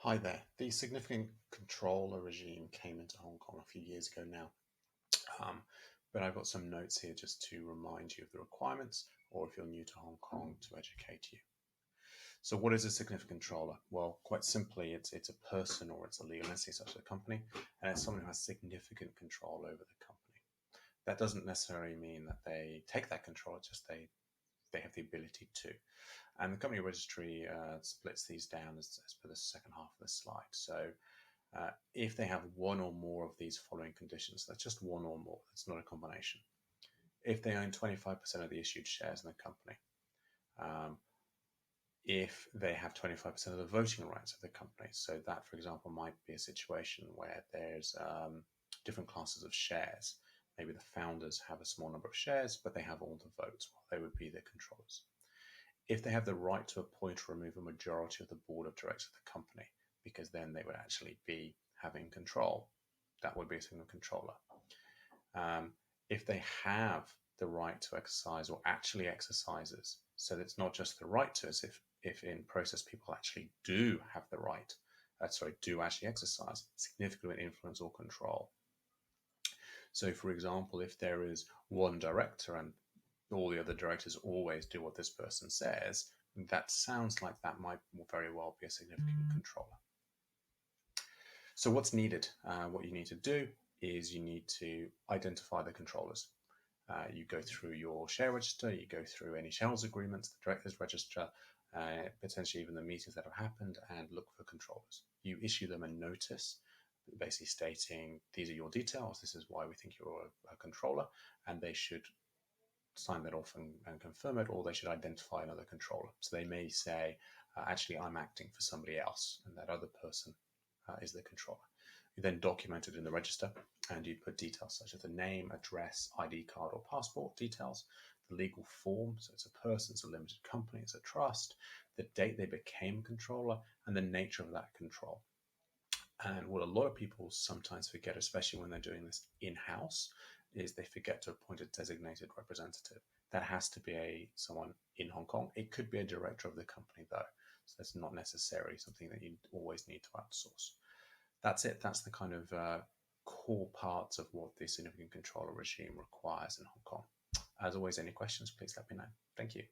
Hi there. The significant controller regime came into Hong Kong a few years ago now, um, but I've got some notes here just to remind you of the requirements, or if you're new to Hong Kong, to educate you. So, what is a significant controller? Well, quite simply, it's a person or it's a legal entity such as a company, and it's someone who has significant control over the company. That doesn't necessarily mean that they take that control; it's just they have the ability to. And the company registry splits these down as per the second half of the slide. So if they have one or more of these following conditions, that's just one or more, that's not a combination. If they own 25% of the issued shares in the company, um, if they have 25% of the voting rights of the company. So that, for example, might be a situation where there's different classes of shares. Maybe the founders have a small number of shares, but they have all the votes. Well, they would be the controllers. If they have the right to appoint or remove a majority of the board of directors of the company, because then they would actually be having control, that would be a single controller. Um, if they have the right to exercise or actually exercises, so it's not just the right to, as if in process people actually do have the right, do actually exercise significant influence or control. So, for example, if there is one director and all the other directors always do what this person says, that sounds like that might very well be a significant controller. So what's needed? What you need to do is you need to identify the controllers. You go through your share register, you go through any shareholders agreements, the directors register, potentially even the meetings that have happened, and look for controllers. You issue them a notice basically stating these are your details, this is why we think you're a controller, and they should sign that off and confirm it, or they should identify another controller. So they may say, actually, I'm acting for somebody else, and that other person is the controller. You then document it in the register, and you put details such as the name, address, ID card, or passport details, the legal form, so it's a person, it's a limited company, it's a trust, the date they became controller, and the nature of that control. And what a lot of people sometimes forget, especially when they're doing this in-house, is they forget to appoint a designated representative. That has to be someone in Hong Kong. It could be a director of the company, though. So that's not necessarily something that you always need to outsource. That's it. That's the kind of core parts of what the significant controller regime requires in Hong Kong. As always, any questions, please let me know. Thank you.